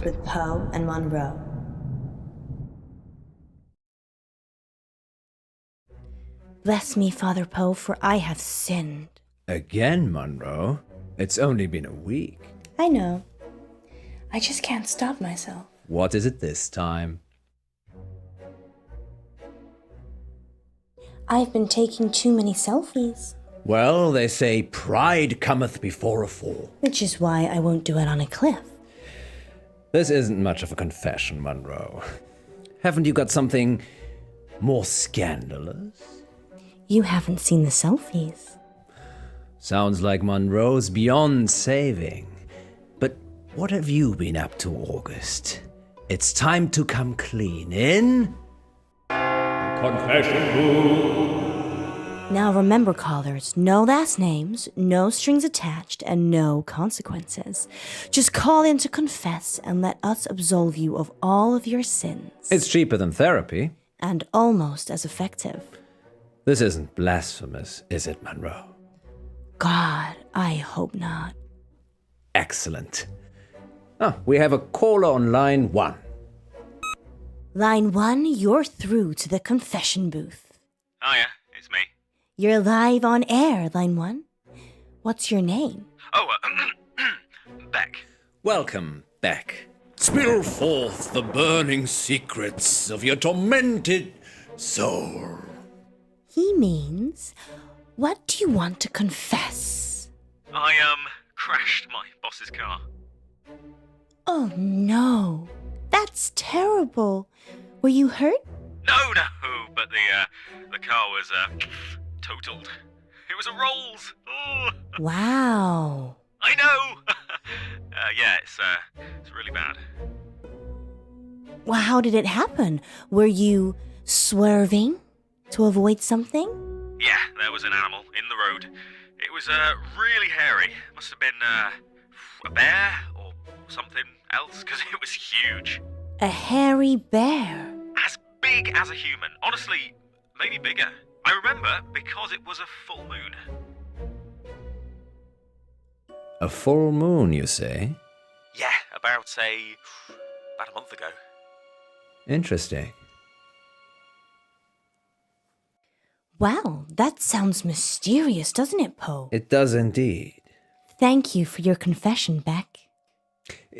with Poe and Munro. Bless me, Father Poe, for I have sinned. Again, Munro? It's only been a week. I know. I just can't stop myself. What is it this time? I've been taking too many selfies. Well, they say pride cometh before a fall. Which is why I won't do it on a cliff. This isn't much of a confession, Munro. Haven't you got something more scandalous? You haven't seen the selfies. Sounds like Munro's beyond saving. But what have you been up to, August? It's time to come clean in... Confession booth. Now remember, callers, no last names, no strings attached, and no consequences. Just call in to confess and let us absolve you of all of your sins. It's cheaper than therapy. And almost as effective. This isn't blasphemous, is it, Munro? God, I hope not. Excellent. We have a caller on line 1. Line 1, you're through to the confession booth. Hiya, it's me. You're live on air, Line 1. What's your name? Oh, Beck. Welcome, Beck. Spill forth the burning secrets of your tormented soul. He means, what do you want to confess? I, crashed my boss's car. Oh no, that's terrible. Were you hurt? No, but the car was, totaled. It was a Rolls. Oh. Wow. I know! Yeah, it's really bad. Well, how did it happen? Were you swerving to avoid something? Yeah, there was an animal in the road. It was, really hairy. Must have been, a bear or something else, because it was huge. A hairy bear. As big as a human. Honestly, maybe bigger. I remember because it was a full moon. A full moon, you say? Yeah, about a month ago. Interesting. Wow, that sounds mysterious, doesn't it, Poe? It does indeed. Thank you for your confession, Beck.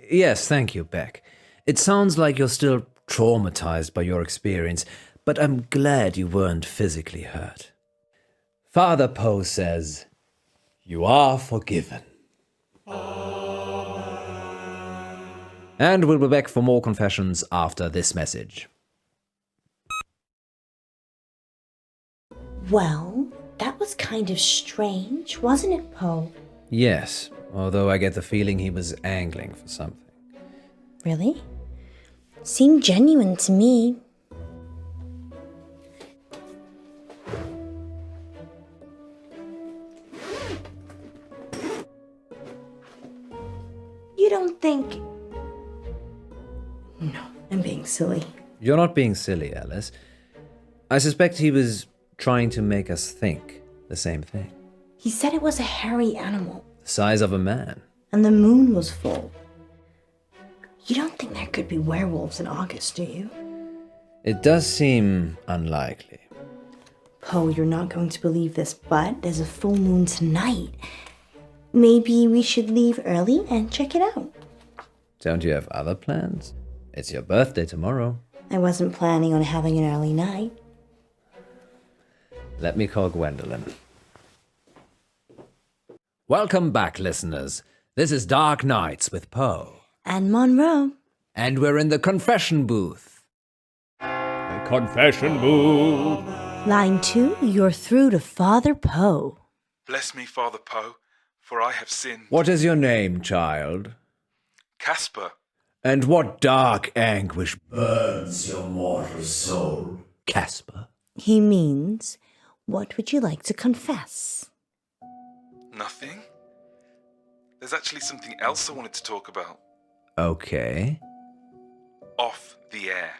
Yes, thank you, Beck. It sounds like you're still traumatized by your experience, but I'm glad you weren't physically hurt. Father Poe says, you are forgiven. And we'll be back for more confessions after this message. Well, that was kind of strange, wasn't it, Poe? Yes, although I get the feeling he was angling for something. Really? Seemed genuine to me. You don't think... No, I'm being silly. You're not being silly, Alice. I suspect he was trying to make us think the same thing. He said it was a hairy animal. The size of a man. And the moon was full. You don't think there could be werewolves in August, do you? It does seem unlikely. Poe, you're not going to believe this, but there's a full moon tonight. Maybe we should leave early and check it out. Don't you have other plans? It's your birthday tomorrow. I wasn't planning on having an early night. Let me call Gwendolyn. Welcome back, listeners. This is Dark Nights with Poe. And Munro. And we're in the confession booth. The confession booth. Line 2, you're through to Father Poe. Bless me, Father Poe, for I have sinned. What is your name, child? Casper. And what dark anguish burns your mortal soul, Casper? He means, what would you like to confess? Nothing. There's actually something else I wanted to talk about. Okay. Off the air.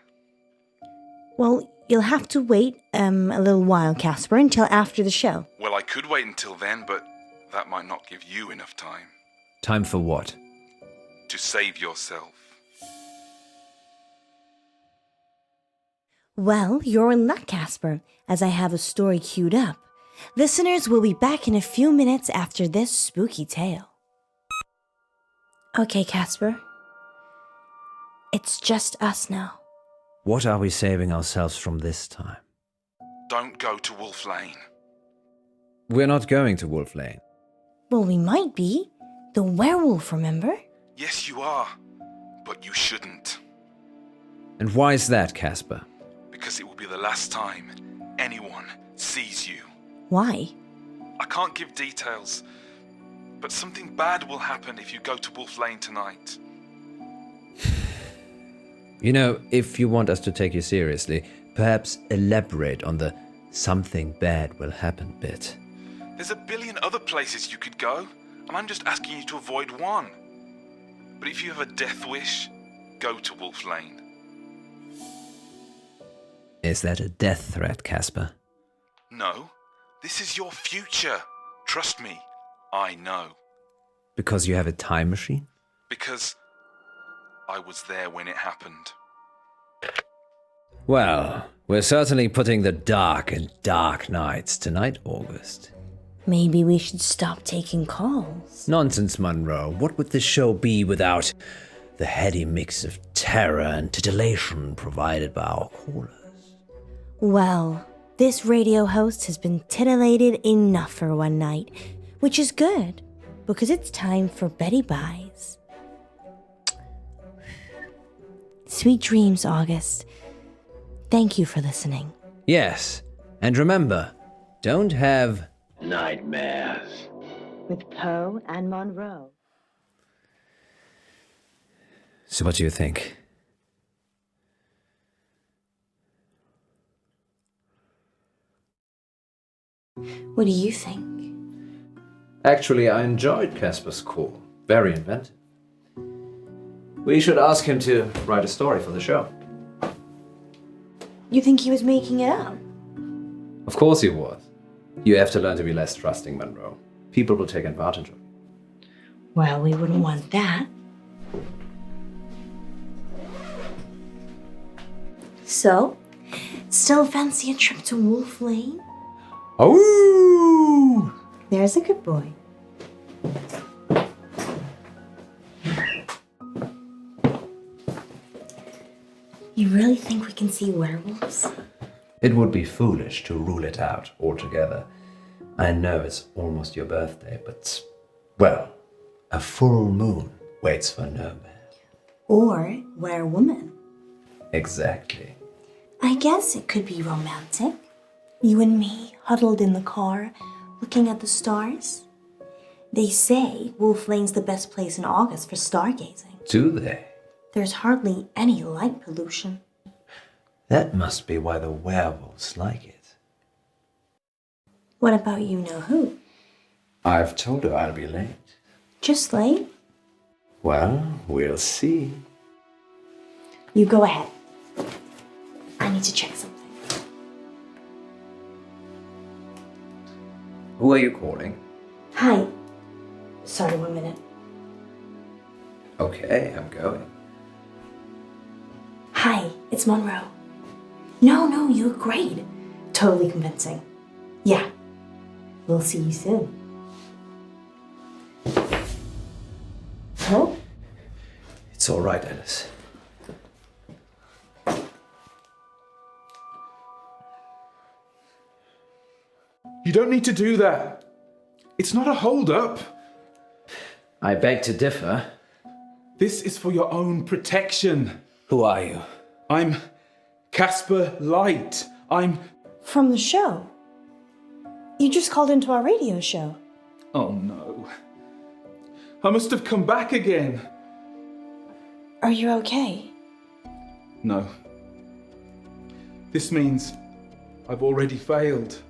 Well, you'll have to wait a little while, Casper, until after the show. Well, I could wait until then, but that might not give you enough time. Time for what? To save yourself. Well, you're in luck, Casper, as I have a story queued up. Listeners will be back in a few minutes after this spooky tale. Okay, Casper. It's just us now. What are we saving ourselves from this time? Don't go to Wolf Lane. We're not going to Wolf Lane. Well, we might be. The werewolf, remember? Yes, you are. But you shouldn't. And why is that, Casper? Because it will be the last time anyone sees you. Why? I can't give details, but something bad will happen if you go to Wolf Lane tonight. You know, if you want us to take you seriously, perhaps elaborate on the something bad will happen bit. There's a billion other places you could go, and I'm just asking you to avoid one. But if you have a death wish, go to Wolf Lane. Is that a death threat, Casper? No, this is your future. Trust me, I know. Because you have a time machine? Because I was there when it happened. Well, we're certainly putting the dark in dark nights tonight, August. Maybe we should stop taking calls. Nonsense, Munro. What would this show be without the heady mix of terror and titillation provided by our callers? Well, this radio host has been titillated enough for one night, which is good, because it's time for Betty Buys. Sweet dreams, August. Thank you for listening. Yes, and remember, don't have Nightmares. With Poe and Munro. So what do you think? What do you think? Actually, I enjoyed Casper's call. Very inventive. We should ask him to write a story for the show. You think he was making it up? Of course he was. You have to learn to be less trusting, Munro. People will take advantage of you. Well, we wouldn't want that. So, still fancy a trip to Wolf Lane? Oh! There's a good boy. You really think we can see werewolves? It would be foolish to rule it out altogether. I know it's almost your birthday, but, well, a full moon waits for no man. Or werewoman? Exactly. I guess it could be romantic. You and me huddled in the car, looking at the stars. They say Wolf Lane's the best place in August for stargazing. Do they? There's hardly any light pollution. That must be why the werewolves like it. What about you know who? I've told her I'll be late. Just late? Well, we'll see. You go ahead. I need to check something. Who are you calling? Hi. Sorry, 1 minute. Okay, I'm going. Hi, it's Munro. No, you were great. Totally convincing. Yeah. We'll see you soon. Hello? It's all right, Alice. You don't need to do that. It's not a hold-up. I beg to differ. This is for your own protection. Who are you? I'm Casper Light. I'm... From the show. You just called into our radio show. Oh no. I must have come back again. Are you okay? No. This means I've already failed.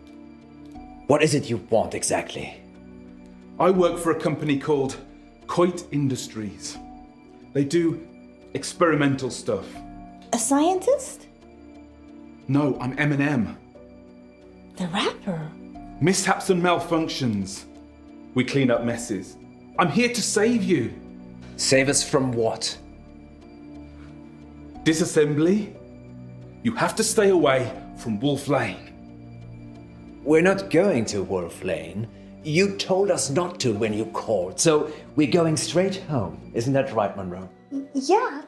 What is it you want exactly? I work for a company called Coit Industries. They do experimental stuff. A scientist? No, I'm M&M. The rapper? Mishaps and malfunctions. We clean up messes. I'm here to save you. Save us from what? Disassembly, You have to stay away from Wolf Lane. We're not going to Wolf Lane. You told us not to when you called, so we're going straight home. Isn't that right, Munro? Yeah.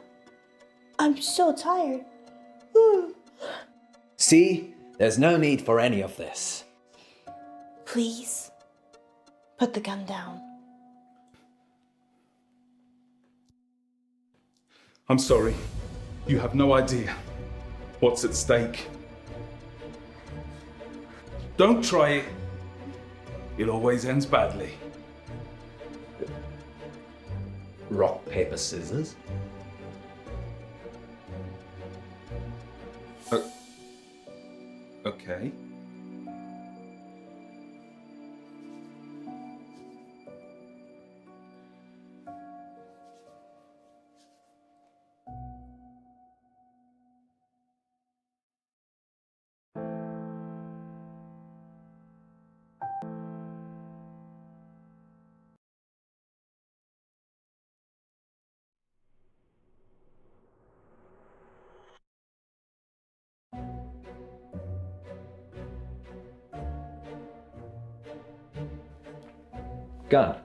I'm so tired. See? There's no need for any of this. Please, put the gun down. I'm sorry. You have no idea what's at stake. Don't try it. It always ends badly. Rock, paper, scissors? Okay. Gun.